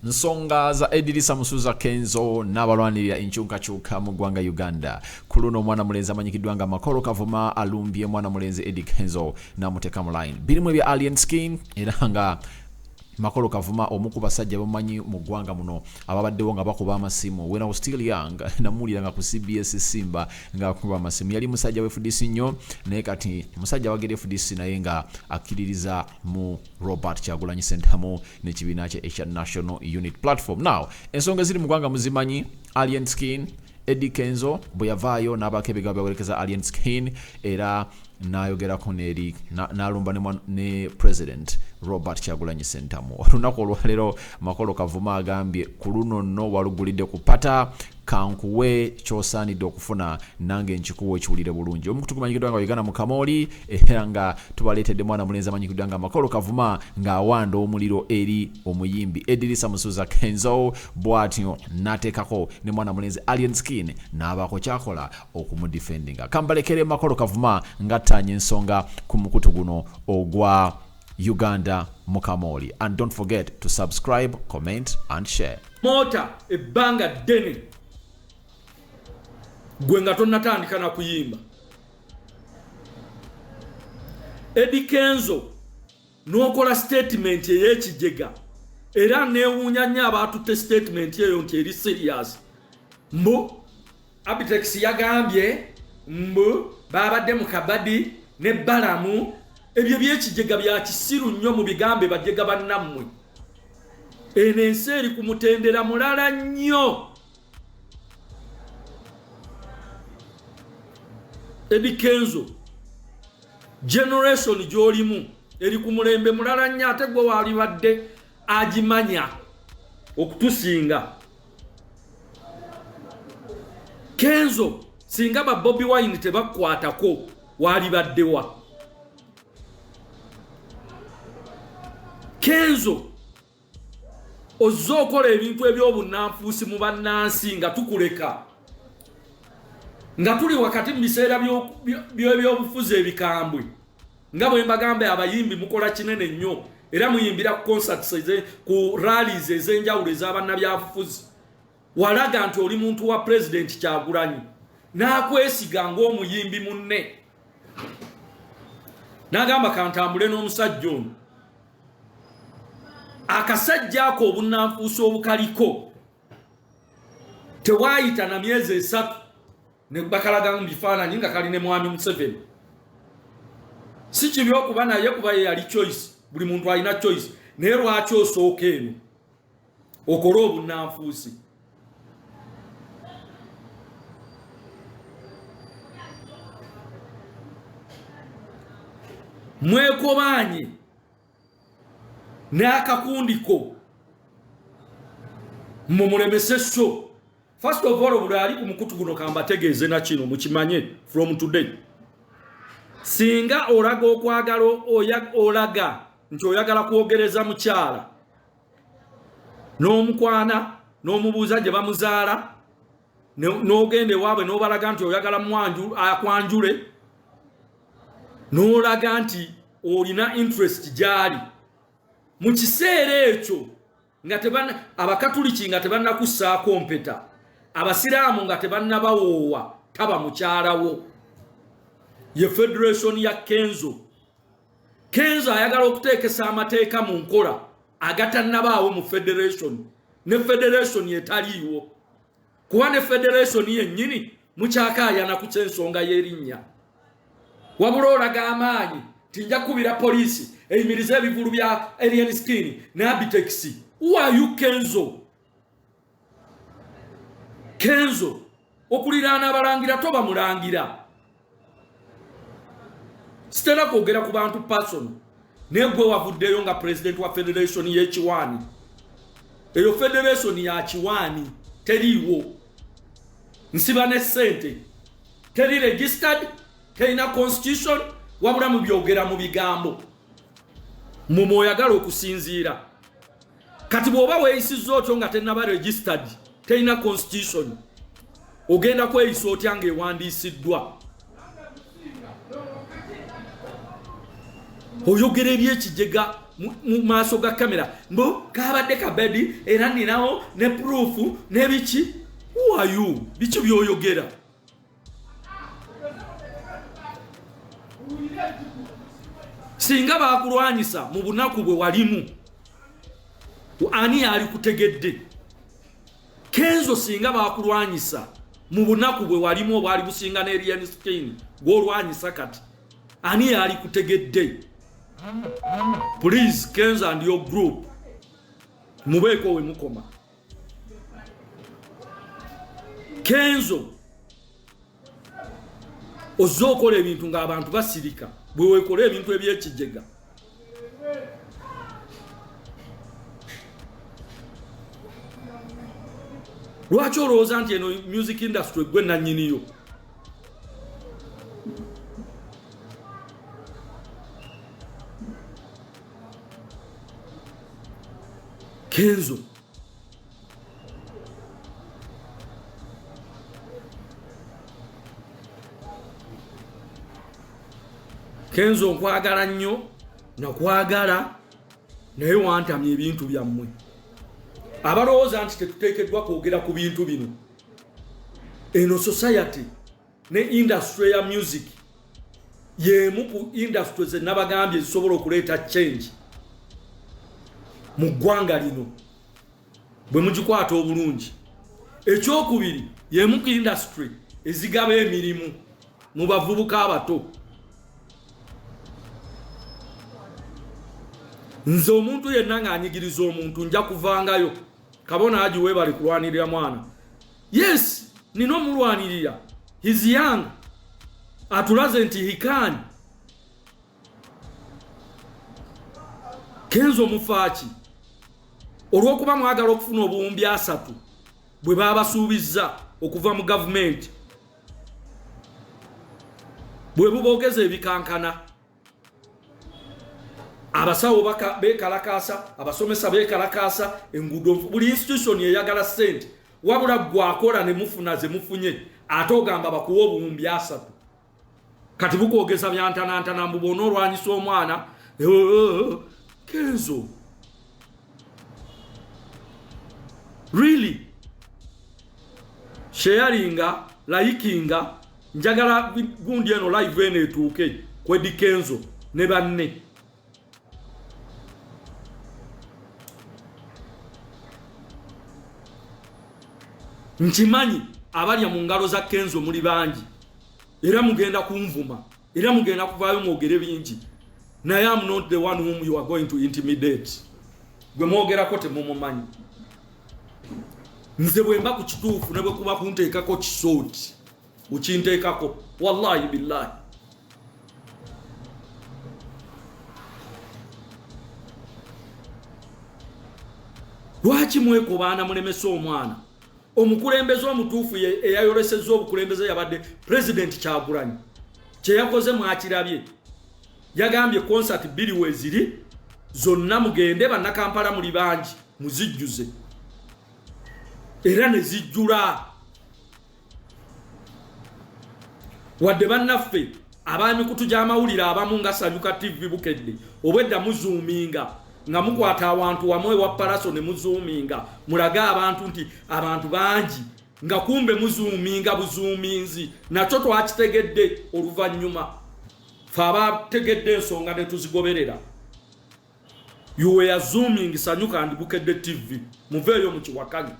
nsonga za Eddy Kenzo n'abalwanirira enkyukakyuka mu ggwanga Uganda. Ku luno omwana mulenzi amanyikiddwa nga Makolo Kavuma alumbye mwana mulenzi Eddy Kenzo n'amuteeka mu line. Birimu ebya alien skin era nga Makolo Kavuma omu ku basajja bamanyi mu ggwanga muno ababaddewo nga bakuba amasimu. When I was still young namulira nga ku CBS Simba nga akuba amasimu. Yali musajja we FDC nnyo naye kati musajja wagere FDC naye nga akkiririza mu Robert Kyagulanyi Sentamu n'ekibiina kye ekya National Unit Platform. Now ensonga ziri mu ggwanga muzimanyi alien skin. Eddy Kenzo bwe yavaayo n'abakebega bawerekeza alien skin era nayogerako n'eri n'alumba ne President Robert Kyagulanyi Sentamu. Olunaku olwaleero Makolo Kavuma agambye ku luno nno walugulidde ku pata kankuwe ky'osaanidde okufuna nange nkikuwa ekiwulire bulungi. Omu tukumanyikiddwa nga Uganda Mukamooli era nga tubaleetedde mwana mulenzi amanyikiddwa nga Makolo Kavuma ng'awanda omuliro eri omuyimbi Eddy Kenzo bw'atyo n'ateekako ne mwana mulenzi alien skin n'abaako kyakola okumudefendinga. Kambalekere Makolo Kavuma ng'attaanya ensonga ku mukutu guno ogwa Uganda Mukamooli. And don't forget to subscribe, comment and share. Mota ebbanga ddene gwe nga tonnatandika na kuyimba. Eddy Kenzo n'okola statement ey'ekijega era neewuunya nnyo abatutte statement eyo nti eri serious. Mbu Abitex yagambye mbu babadde mu kabadi ne balamu ebyo by'ekijega bya kisiru nnyo mu bigambe bajega bannammwe. Eno ensi eri ku mutendera mulala nnyo. Eddy Kenzo generation gy'olimu eri ku mulembe mulala nnyo ate gwe walibadde agimanya okutusinga. Kenzo singa ba Bobi Wine tebakwatako walibaddewa. Kenzo ozokola ebintu eby'obunanfuusi mu bannansi nga tukuleka nga tuli wakati mu biseera by'ebyobufuzi ebikambwe nga bwe mbagambe abayimbi mukola kinene nnyo era muyimbira ku concerts ku rallies ez'enjawulo ez'abannabyabufuzi. Walaga nti oli muntu wa President Kyagulanyi n'akwesiga ng'omuyimbi munne n'agamba kantambule n'omusajja ono. Akasajja ako obunanfuusi obukaliko tewaayita na myezi 3 ne bakalaga mu bifaananyi nga kali ne mwami Museveni. Si kibi okuba naye kuba ye yali choice, buli muntu alina choice, naye lwaki osooka eno okola obunanfuusi? Mwekobaanye n'akakundiko mumulemese so. First of all, obulali ku mukutu guno kambategeeze na kino mukimanye from today. Singa olaga okwagala olaga nti oyagala kwogereza mukyala n'omukwana n'omubuuza gye bamuzaala n'ogende waabwe n'obalaga nti oyagala akwanjule n'olaga nti olina interest gyali mu kiseera ekyo nga abakatuliki nga tebannakussaako mpeta, abasiraamu nga tebannabawoowa taba mukyalawo. Ye Federation ya Kenzo. Kenzo ayagala okuteekesa amateeka mu nkola agatannabaawo mu Federation, ne Federation etaliiwo kuba ne Federation yennyini mukyakaayana ku ky'ensonga y'erinnya. Wabula olaga amaanyi tinja kubira poliisi eyimiriza ebivulu bya alien skin ne Abitex. Who are you Kenzo? Kenzo okuliraana abalangira toba mulangira. Sitera kwogera ku bantu person naye gwe wavuddeyo nga president wa Federation y'ekiwaani. Eyo Federation ya kiwaani teriiwo, nsiba ne ssente, teri registered, terina constitution, wabula mu byogera mu bigambo mu mwoyagala okusinziira. Kati bw'oba weeyisizza otyo nga tennaba registered, terina constitution, ogenda kweyisa otya ng'ewandiisiddwa? oyogera ebyekijega mu maaso ga kamera mbo kabadde kabedi era ninawo ne proof ne biki. Who are you? Biki byoyogera? Singa bakulwanyisa mu bunaku bwe walimu ani ali kutegedde? Kenzo singa bakulwanyisa mu bunaku bwe walimu obwali businga ne alien skin gwolwanyisa kati ani ali kutegedde? Please Kenzo and your group mubeko we mukoma. Kenzo ozokola ebintu nga abantu basirika bwe wekola ebintu ebyekijega. Lwaki olowooza nti eno music industry gwe nannyiniyo? Kenzo Kenzo nkwagala nnyo nakwagala naye wantamye ebintu byammwe. Abalowooza nti tetuteekeddwa kwogera ku bintu bino. Eno society ne industry ya music yemu ku industry ze nabagambye zisobola okuleeta change mu ggwanga lino bwe mugikwata obulungi. Ekyokubiri yemu ku industry ezigaba emirimu mu bavubuka abato. Nze omuntu yenna ng'anyigiriza omuntu nja kuvangayo. Kabona aji webali kulwanirira mwana. Yes, nino mulwanirira. He's young. Atulaze nti he can. Kenzo mufaaki. Olw'okuba mwagala okufuna obuwumbi 3 bwe babasuubizza okuva mu government. Bwe bubogeza ebikankana. Abasawo bekalakasa, abasomesa bekalakasa, engudo buli institution eyagala sente. Wabula gwakola ne mufuna ze mufunye ate ogamba bakuwa obuwumbi 3. Kati bukwogeza byantana mbubono olwanyisa omwana. Kenzo. Really? Sharinga, likinga, njagala gundi eno live ene etuuke ku Eddy Kenzo ne banne. Nchimanyi abalya mu ngalo za Kenzo muli bangi. Era mugenda kunvuma. Era mugenda kuvaayo mwogere bingi. Naye am not the one whom you are going to intimidate. Gwe mwogerako temumumanyi. Nze bwemba ku kituufu ne bwe kuba kunteekako kisooti. Ukinteekako. Wallahi billahi. Lwaki mwekobaana mulemesa omwana? Omukulembeze omutuufu eyayolesezza obukulembeze yabadde President Kyagulanyi. Kye yakoze mwakirabye. Yagambye concert 2 weziri zonna mugende bannakampala muli bangi muzijjuze. Era ne zijjula. Wadde bannaffe ab'emikutu gy'amawulire abamu nga Sanyuka TV Bukedde obwedda muzoominga nga mukwata awantu wamwe wa palaso ne muzoominga mulaga abantu nti abantu bangi nga kumbe muzoominga buzoominzi nakyo twakitegedde oluvannyuma fe abategedde ensonga ne tuzigoberera. You were zooming Sanyuka and Bukedde TV muveeyo mu kiwakanya.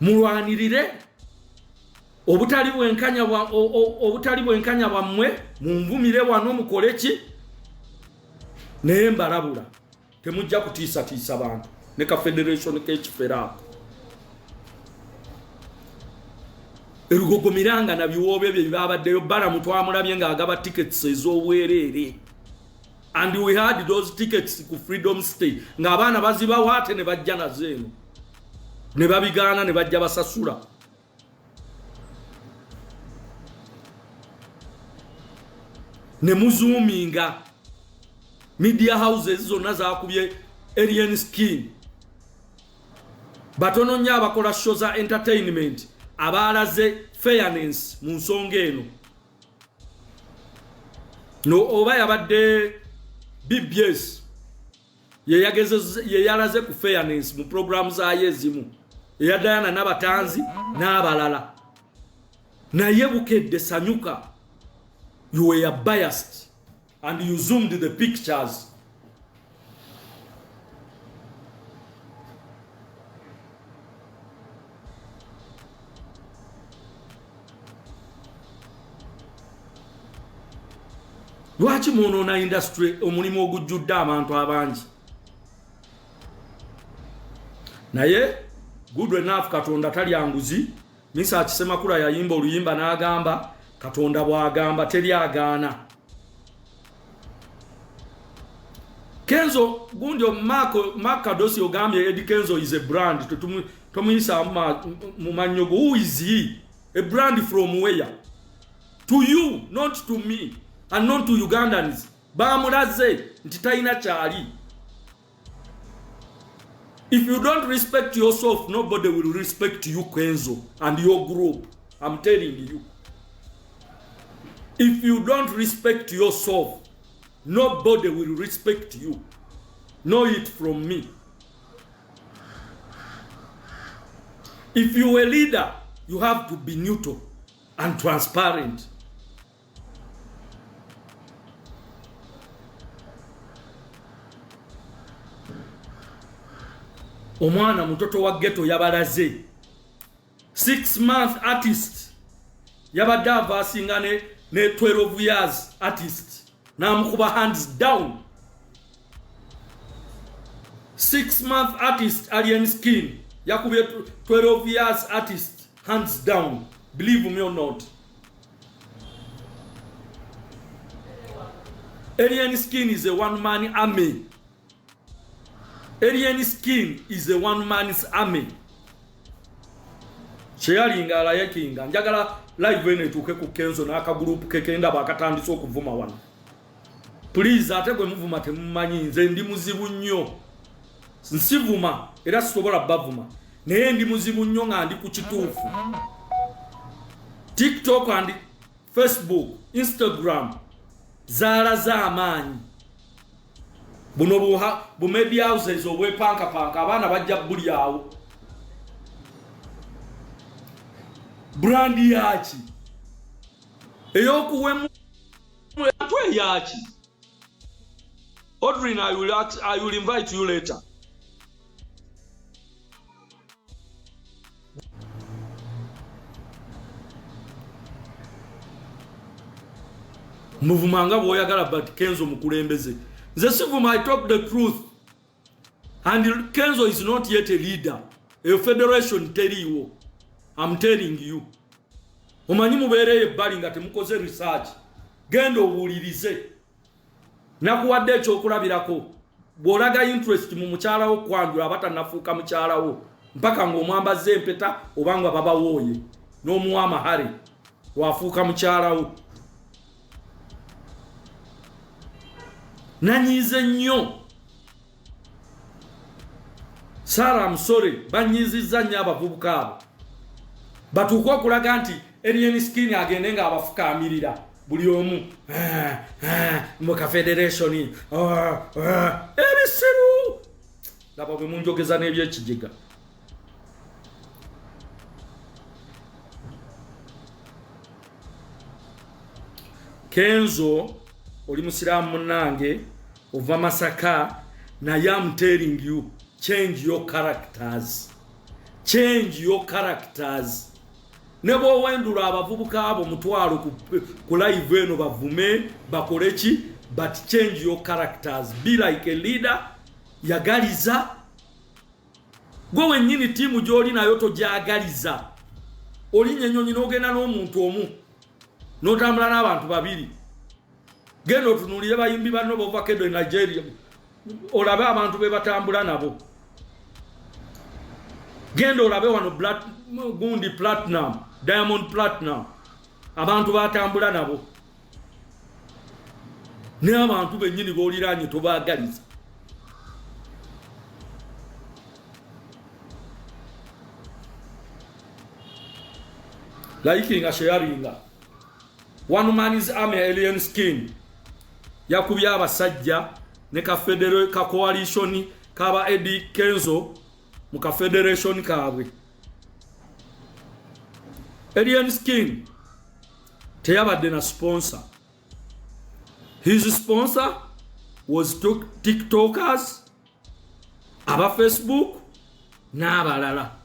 Mulwanirire obutali bwenkanya bwammwe munvumire wano mukole ki naye mbalabula temujja kutiisatiisa bantu ne ka federation k'ekiferaako erugogomiranga na biwoobe bye babaddeyo balamu twamulabye ng'agaba tickets ez'obwereere and we had those tickets ku Freedom Stay ng'abaana bazibawo ate ne bajja nazo eno ne babigaana ne bajja basasula. Ne muzoominga media houses zonna zakubye alien skin batono nnyo abakola show za entertainment abaalaze fairness mu nsonga eno no oba yabadde BBS ye yalaze ku fairness mu program zayo ezimu eyadayana n'abatanzi n'abalala naye bukedde sanyuka you were biased and you zoomed the pictures. Lwaki munoona industry omulimu ogujjudde abantu abangi naye good enough Katonda tali anguzi misa akisema kula yayimba oluyimba n'agamba Katonda bw'agamba teri agaana. Kenzo gundi Mark Kadosi ogambye Eddy Kenzo is a brand tomuyisa mu manyogo. Who is he? A brand from where? To you, not to me. And not to Ugandans. Bamulaze nti talina kyali. If you don't respect yourself, nobody will respect you, Kenzo, and your group. I'm telling you. If you don't respect yourself, nobody will respect you. Know it from me. If you are a leader, you have to be neutral and transparent. Omwana mutoto wa ghetto yabalaze 6-month artist yabadde avasinga ne 12 years artist namukuba hands down. 6-month artist alien skin yakubye 12 years artist hands down. Believe me or not. Alien skin is a one-man army. Alien skin is a one-man's army. Sharinga ala yekinga njagala live ene tuke ku Kenzo n'aka group kekenda bakatandise okuvuma wano. Please ategwe muvuma temumanyi nze ndi muzibu nnyo. Nsivuma era sisobola bavuma. Naye ndi muzibu nnyo nga ndi ku kituufu. TikTok and Facebook, Instagram zala za amaanyi. Buno bu media houses obwe panka abana bajja buli awo. Brand yachi eyokuwemu atwe yachi. Audrey, I will invite you later. Muvumanga boyagala but Kenzo mukulembeze. Zesivuma, I talk the truth. And Kenzo is not yet a leader. A federation tell you. I'm telling you. Omanyi mubereye bali nga temukoze research. Gendo owulirize. Nakuwadde ekyokulabirako. Bw'olaga interest mu mukyala wo kwanjula abatanafuuka mukyala wo. Mpaka ng'omwambaze empeta obanga baba wooye. N'omuwa amahare. Wafuuka mukyala wo. Nanyize nnyo. Sara musore banyizizza nnyo abavubuka abo. Batuuka okulaga nti alien skin agende nga abafukaamirira buli omu mu ka federation ebisiru laba bwe munjogeza n'ebyekijega. Kenzo oli musiraamu munnange ova Masaka. Naye I'm telling you, change your characters. Change your characters. Nebo wendula abavubuka abo mutwalo ku live eno bavume bakoleki, but change your characters. Be like a leader. Yagaliza. Gwe wennyini timu gy'oli nayo tojagaliza. Oli nyenyonyi n'ogenda n'omuntu omu n'otambula n'abantu babiri. Genda otunuulire bayimbi banno bova Kedo Nigeria. Olabe abantu be batambula nabo. Genda olabe wano gundi Platinum, Diamond Platinum. Abantu batambula nabo. Ne abantu bennyini booliranye tobaagaliza. liking sharing. One man is army alien skin. Yakubya abasajja ne ka federal ka coalition kaba Eddy Kenzo muka federation kabwe. Alien skin teyabadde na sponsor. His sponsor was TikTokers, aba Facebook, n'abalala.